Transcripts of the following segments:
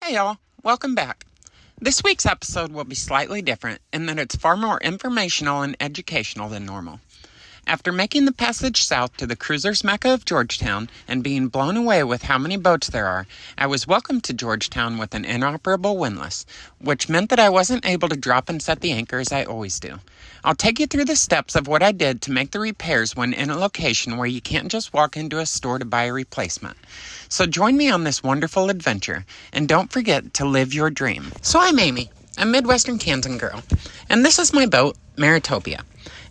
Hey y'all, welcome back. This week's episode will be slightly different in that it's far more informational and educational than normal. After making the passage south to the cruiser's mecca of Georgetown and being blown away with how many boats there are, I was welcomed to Georgetown with an inoperable windlass, which meant that I wasn't able to drop and set the anchor as I always do. I'll take you through the steps of what I did to make the repairs when in a location where you can't just walk into a store to buy a replacement. So join me on this wonderful adventure, and don't forget to live your dream. So I'm Amy, a Midwestern Kansas girl, and this is my boat, Maritopia.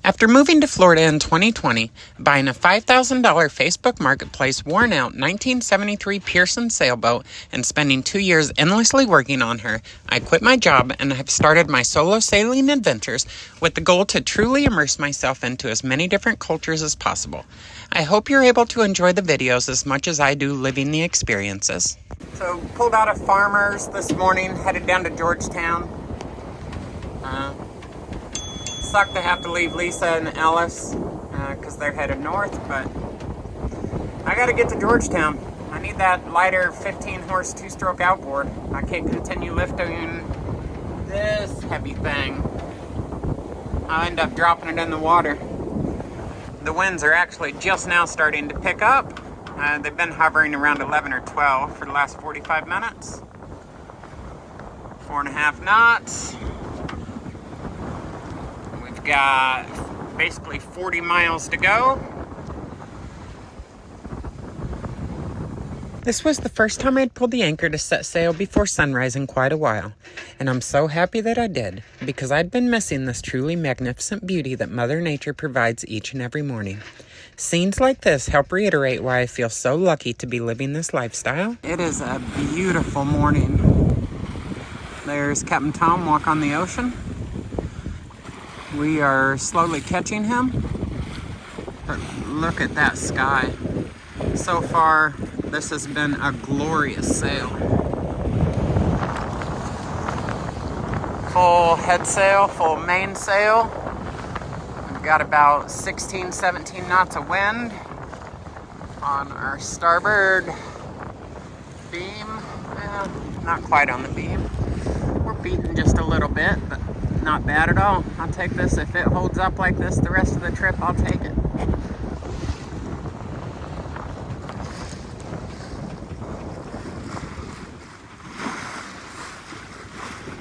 After moving to Florida in 2020, buying a $5,000 Facebook Marketplace worn-out 1973 Pearson sailboat, and spending 2 years endlessly working on her, I quit my job and have started my solo sailing adventures with the goal to truly immerse myself into as many different cultures as possible. I hope you're able to enjoy the videos as much as I do living the experiences. So, pulled out of Farmers this morning, headed down to Georgetown. Sucked to have to leave Lisa and Ellis because they're headed north, but I gotta get to Georgetown. I need that lighter 15-horse two-stroke outboard. I can't continue lifting this heavy thing. I'll end up dropping it in the water. The winds are actually just now starting to pick up. They've been hovering around 11 or 12 for the last 45 minutes. 4.5 knots. Got basically 40 miles to go. This was the first time I'd pulled the anchor to set sail before sunrise in quite a while, and I'm so happy that I did, because I'd been missing this truly magnificent beauty that Mother Nature provides each and every morning. Scenes like this help reiterate why I feel so lucky to be living this lifestyle. It is a beautiful morning. There's Captain Tom walk on the ocean. We are slowly catching him, but look at that sky. So far, this has been a glorious sail. Full head sail, full mainsail. We've got about 16, 17 knots of wind on our starboard beam. Not quite on the beam. We're beating just a little bit, but not bad at all. I'll take this. If it holds up like this the rest of the trip, I'll take it.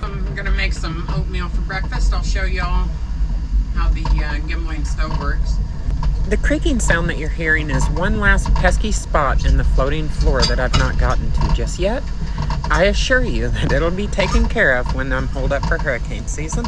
I'm gonna make some oatmeal for breakfast. I'll show y'all how the gimbling stove works. The creaking sound that you're hearing is one last pesky spot in the floating floor that I've not gotten to just yet. I assure you that it'll be taken care of when I'm holed up for hurricane season.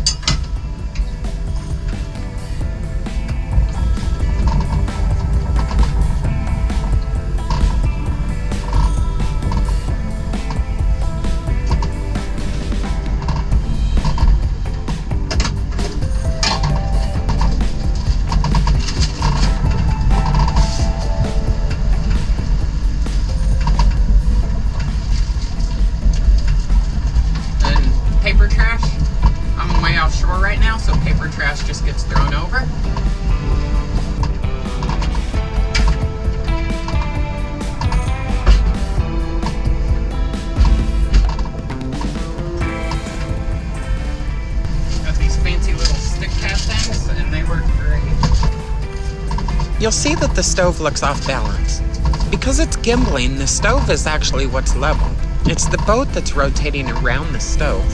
Paper trash. I'm way offshore right now, so paper trash just gets thrown over. Got these fancy little stick cat things, and they work great. You'll see that the stove looks off balance. Because it's gimbling, the stove is actually what's level. It's the boat that's rotating around the stove.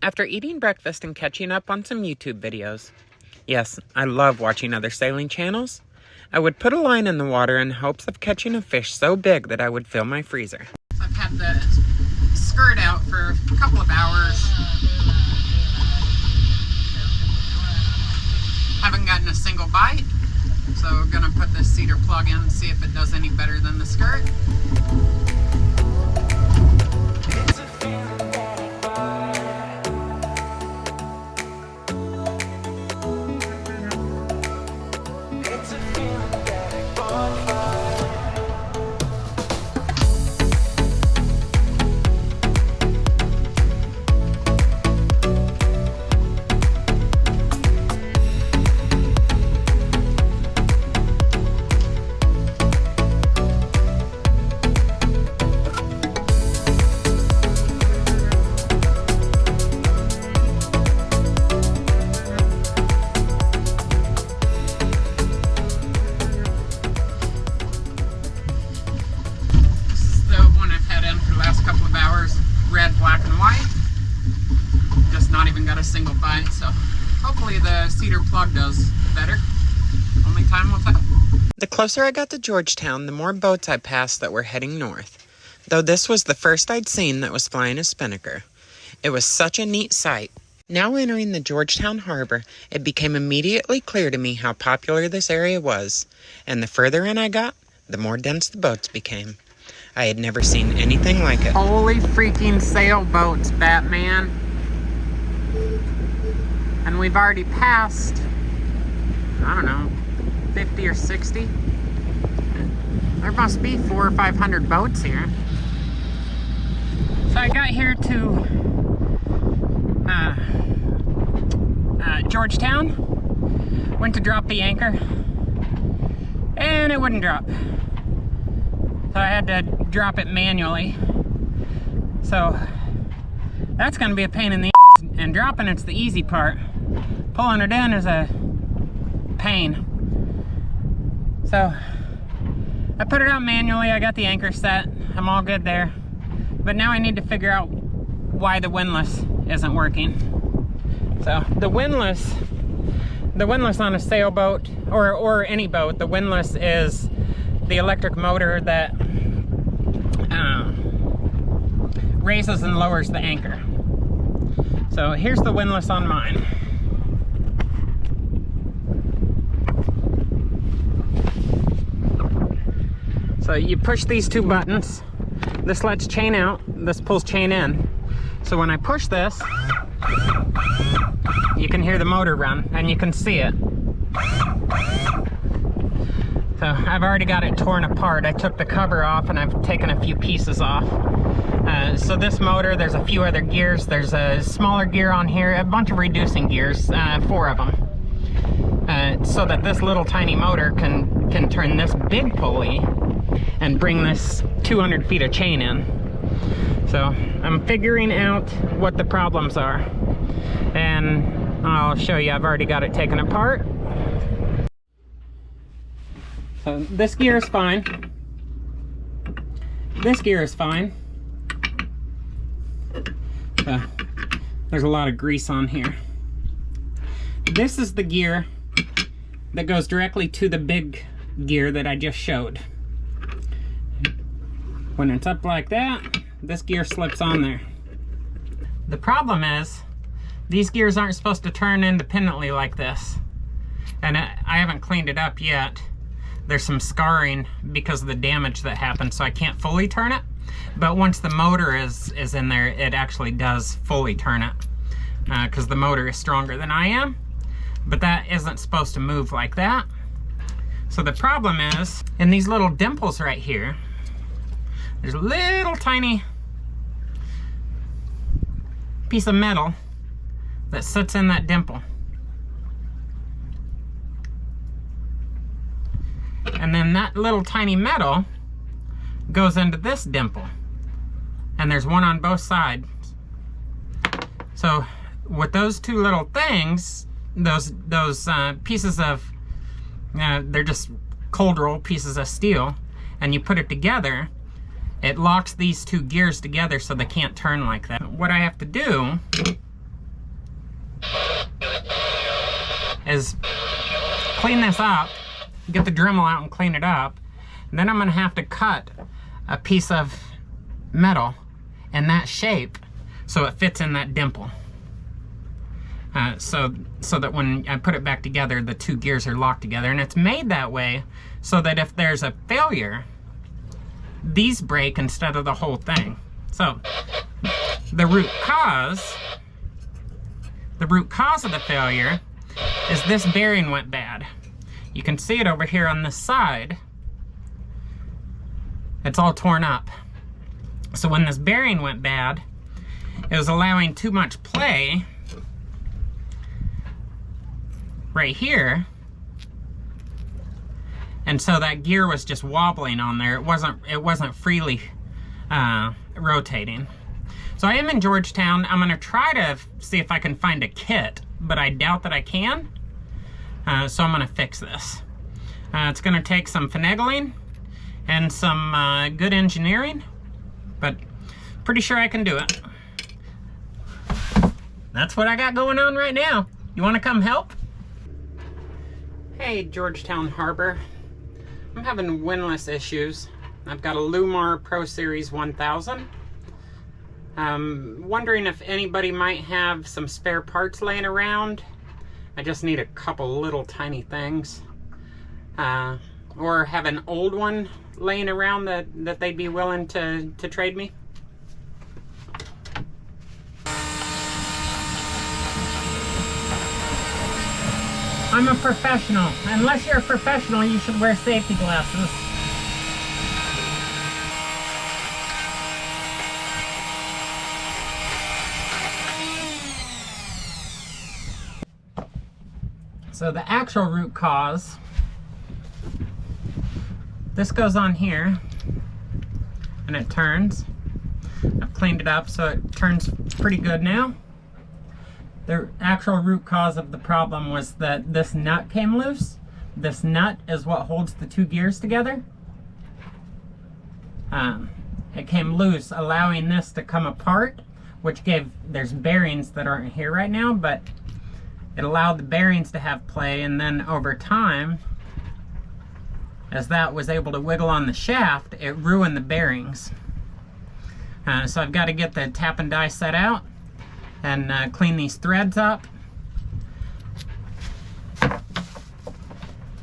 After eating breakfast and catching up on some YouTube videos, yes, I love watching other sailing channels, I would put a line in the water in hopes of catching a fish so big that I would fill my freezer. I've had the skirt out for a couple of hours. Haven't gotten a single bite, so I'm gonna put this cedar plug in and see if it does any better than the skirt. The closer I got to Georgetown, the more boats I passed that were heading north, though this was the first I'd seen that was flying a spinnaker. It was such a neat sight. Now entering the Georgetown harbor, it became immediately clear to me how popular this area was, and the further in I got, the more dense the boats became. I had never seen anything like it. Holy freaking sailboats, Batman. And we've already passed, I don't know, 50 or 60. There must be 400 or 500 boats here. So I got here to Georgetown, went to drop the anchor, and it wouldn't drop. So I had to drop it manually. So that's gonna be a pain in the ass, and dropping it's the easy part. Pulling it in is a pain. So I put it out manually, I got the anchor set, I'm all good there. But now I need to figure out why the windlass isn't working. So the windlass on a sailboat or any boat, the windlass is the electric motor that raises and lowers the anchor. So here's the windlass on mine. So you push these two buttons. This lets chain out, this pulls chain in. So when I push this, you can hear the motor run and you can see it. So I've already got it torn apart. I took the cover off and I've taken a few pieces off. So this motor, there's a few other gears. There's a smaller gear on here, a bunch of reducing gears, 4 of them. So that this little tiny motor can turn this big pulley and bring this 200 feet of chain in. So I'm figuring out what the problems are, and I'll show you. I've already got it taken apart. So this gear is fine. This gear is fine. There's a lot of grease on here. This is the gear that goes directly to the big gear that I just showed. When it's up like that, this gear slips on there. The problem is, these gears aren't supposed to turn independently like this. And I haven't cleaned it up yet. There's some scarring because of the damage that happened, so I can't fully turn it. But once the motor is in there, it actually does fully turn it. Because the motor is stronger than I am. But that isn't supposed to move like that. So the problem is, in these little dimples right here, there's a little tiny piece of metal that sits in that dimple. And then that little tiny metal goes into this dimple. And there's one on both sides. So with those two little things, those pieces of, they're just cold roll pieces of steel, and you put it together, it locks these two gears together so they can't turn like that. What I have to do is clean this up, get the Dremel out and clean it up, and then I'm gonna have to cut a piece of metal in that shape so it fits in that dimple. So that when I put it back together, the two gears are locked together. And it's made that way so that if there's a failure, these break instead of the whole thing. So the root cause of the failure is this bearing went bad. You can see it over here on this side. It's all torn up. So when this bearing went bad, it was allowing too much play right here, and so that gear was just wobbling on there. It wasn't freely rotating. So I am in Georgetown. I'm gonna try to see if I can find a kit, but I doubt that I can. So I'm gonna fix this. It's gonna take some finagling and some good engineering, but pretty sure I can do it. That's what I got going on right now. You wanna come help? Hey, Georgetown Harbor. I'm having windlass issues. I've got a Lumar Pro Series 1000. Wondering if anybody might have some spare parts laying around. I just need a couple little tiny things. Or have an old one laying around that they'd be willing to trade me. I'm a professional. Unless you're a professional, you should wear safety glasses. So the actual root cause, this goes on here and it turns. I've cleaned it up so it turns pretty good now. The actual root cause of the problem was that this nut came loose. This nut is what holds the two gears together. It came loose, allowing this to come apart, which there's bearings that aren't here right now, but it allowed the bearings to have play, and then over time, as that was able to wiggle on the shaft, it ruined the bearings. So I've got to get the tap and die set out and clean these threads up.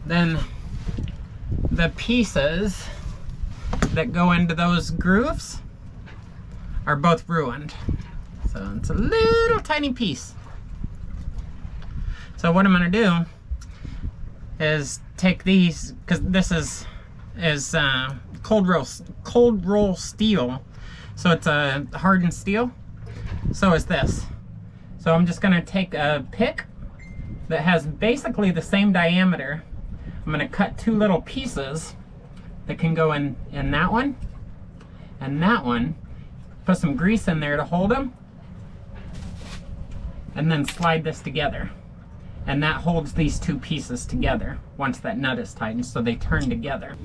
Then the pieces that go into those grooves are both ruined. So it's a little tiny piece. So what I'm going to do is take these, because this is cold roll steel, so it's a hardened steel. So is this. So I'm just going to take a pick that has basically the same diameter. I'm going to cut two little pieces that can go in that one and that one. Put some grease in there to hold them, and then slide this together. And that holds these two pieces together once that nut is tightened, so they turn together.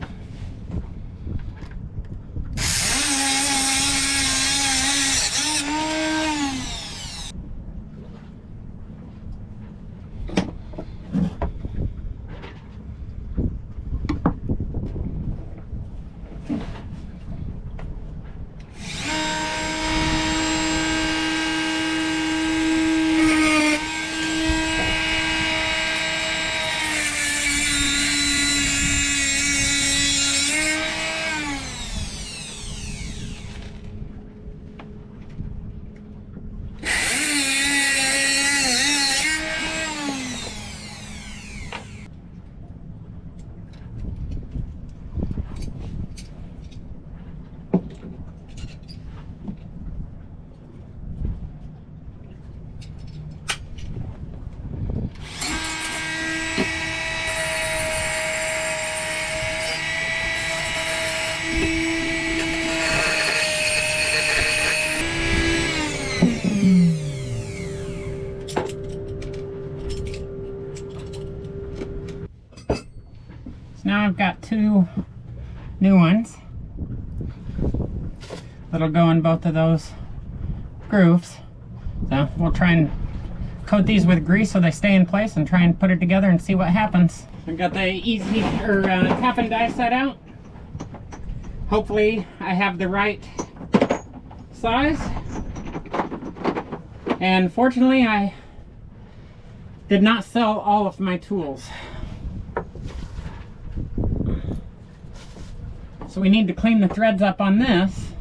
Now I've got two new ones that'll go in both of those grooves. So we'll try and coat these with grease so they stay in place and try and put it together and see what happens. I've got the tap and die set out. Hopefully I have the right size. And fortunately I did not sell all of my tools. So we need to clean the threads up on this,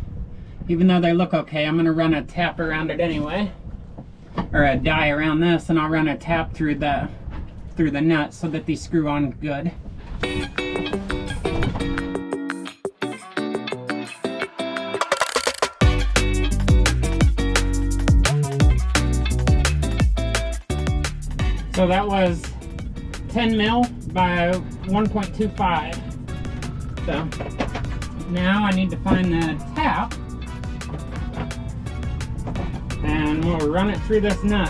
even though they look okay. I'm going to run a tap around it anyway, or a die around this, and I'll run a tap through the nut so that these screw on good. So that was 10 mil by 1.25. So now I need to find the tap, and we'll run it through this nut.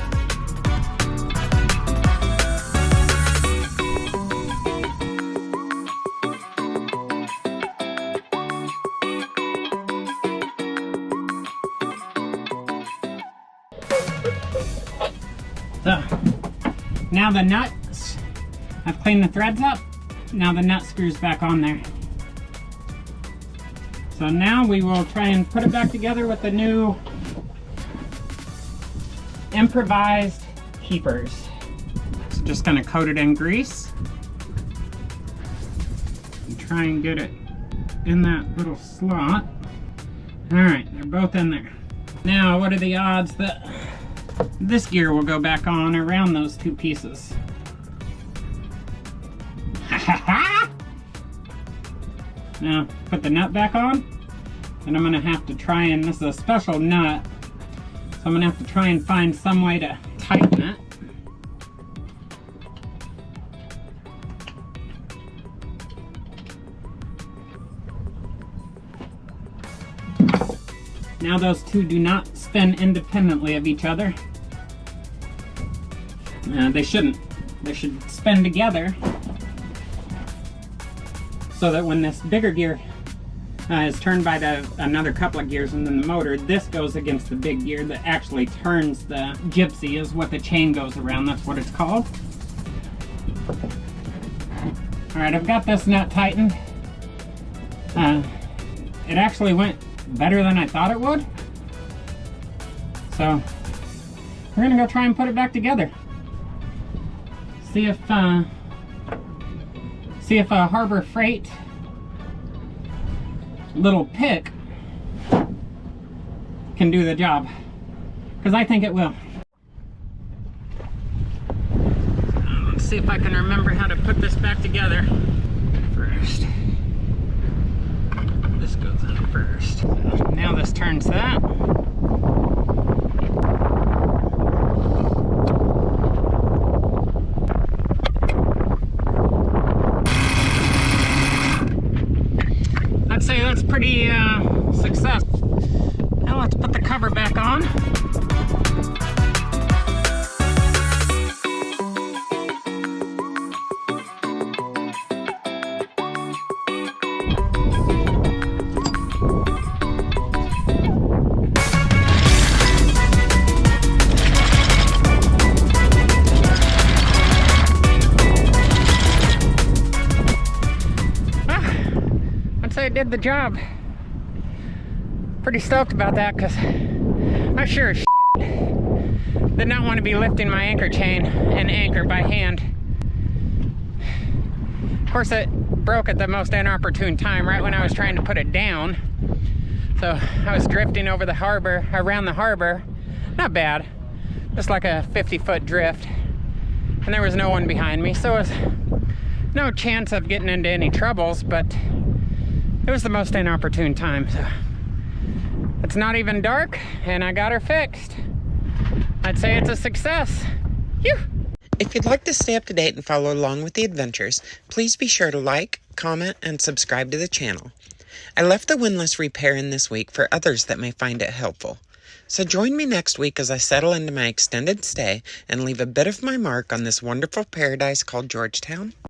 So now the nuts, I've cleaned the threads up. Now the nut screws back on there. So now we will try and put it back together with the new improvised keepers. So just gonna coat it in grease and try and get it in that little slot. All right, they're both in there. Now, what are the odds that this gear will go back on around those two pieces? Now, put the nut back on, and I'm gonna have to try and, this is a special nut, so I'm gonna have to try and find some way to tighten it. Now those two do not spin independently of each other. They shouldn't. They should spin together so that when this bigger gear is turned by another couple of gears and then the motor, this goes against the big gear that actually turns the gypsy, is what the chain goes around. That's what it's called. Alright, I've got this nut tightened. It actually went better than I thought it would. So we're gonna go try and put it back together. See if a Harbor Freight little pick can do the job, because I think it will. Let's see if I can remember how to put this back together first. This goes in first. So now this turns that. I'd say that's pretty successful. Now let's put the cover back on. I did the job. Pretty stoked about that, because I sure as shit did not want to be lifting my anchor chain and anchor by hand. Of course, it broke at the most inopportune time, right when I was trying to put it down. So I was drifting over the harbor, around the harbor. Not bad, just like a 50-foot drift. And there was no one behind me, so it was no chance of getting into any troubles, but it was the most inopportune time. So it's not even dark, and I got her fixed. I'd say it's a success. Phew. If you'd like to stay up to date and follow along with the adventures, please be sure to like, comment, and subscribe to the channel. I left the Windless repair in this week for others that may find it helpful. So join me next week as I settle into my extended stay and leave a bit of my mark on this wonderful paradise called Georgetown.